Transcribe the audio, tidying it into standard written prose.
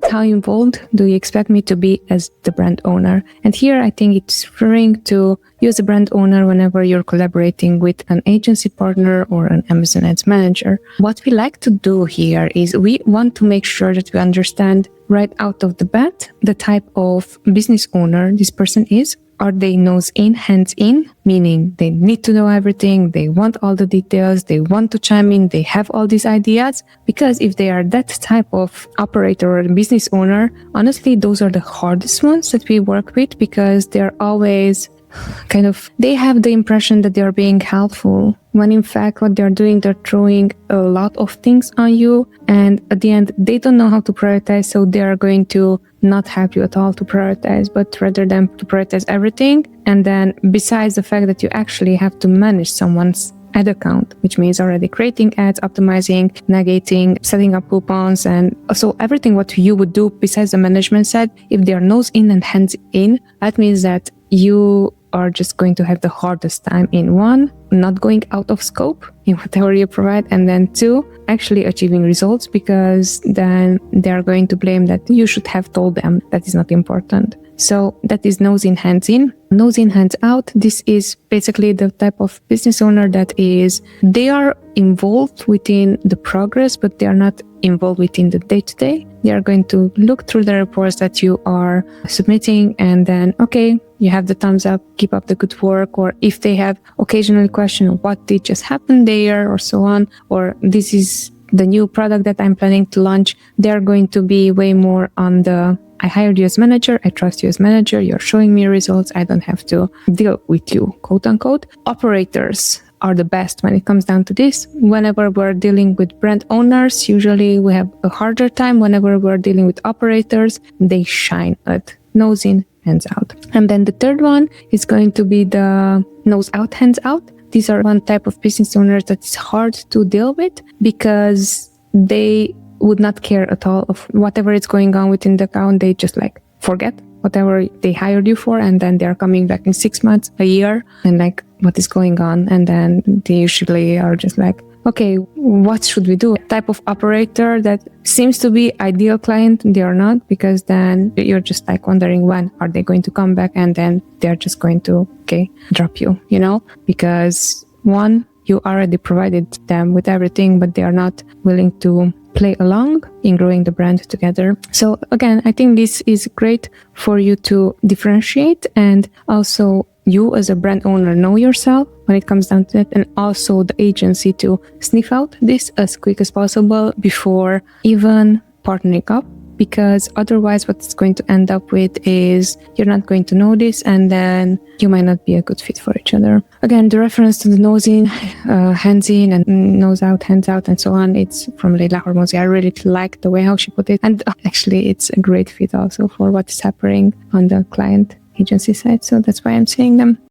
how involved do you expect me to be as the brand owner? And here I think it's referring to you as a brand owner whenever you're collaborating with an agency partner or an Amazon Ads manager. What we like to do here is we want to make sure that we understand right out of the bat the type of business owner this person is. Are they nose in, hands in, meaning they need to know everything, they want all the details, they want to chime in, they have all these ideas? Because if they are that type of operator or business owner, honestly, those are the hardest ones that we work with, because they're always they have the impression that they're being helpful, when in fact what they're doing, they're throwing a lot of things on you, and at the end they don't know how to prioritize, so they are going to not help you at all to prioritize, but rather than to prioritize everything. And then besides the fact that you actually have to manage someone's ad account, which means already creating ads, optimizing, negating, setting up coupons, and so everything what you would do besides the management side, if they are nose in and hands in, that means that you are just going to have the hardest time in one, not going out of scope in whatever you provide, and then two, actually achieving results, because then they are going to blame that you should have told them that is not important. So that is nose in, hands in. Nose in, hands out. This is basically the type of business owner that is, they are involved within the progress, but they are not involved within the day-to-day. They are going to look through the reports that you are submitting, and then, okay, you have the thumbs up, keep up the good work. Or if they have occasionally question what did just happen there, or so on, or this is the new product that I'm planning to launch, they're going to be way more on the, I hired you as manager, I trust you as manager, you're showing me results, I don't have to deal with you, quote unquote. Operators are the best when it comes down to this. Whenever we're dealing with brand owners, usually we have a harder time. Whenever we're dealing with operators, they shine at nose in, hands out. And then the third one is going to be the nose out, hands out. These are one type of business owners that is hard to deal with, because they would not care at all of whatever is going on within the account. They just forget whatever they hired you for, and then they're coming back in 6 months, a year, and what is going on? And then they usually are just okay, what should we do? Type of operator that seems to be ideal client, they are not, because then you're just wondering when are they going to come back, and then they're just going to drop you, because one, you already provided them with everything, but they are not willing to play along in growing the brand together. So again, I think this is great for you to differentiate, and also you as a brand owner know yourself when it comes down to it, and also the agency to sniff out this as quick as possible before even partnering up, because otherwise what it's going to end up with is you're not going to know this, and then you might not be a good fit for each other. Again, the reference to the nose in, hands in, and nose out, hands out, and so on, it's from Leila Hormozi. I really like the way how she put it, and actually it's a great fit also for what is happening on the client agency side. So that's why I'm saying them.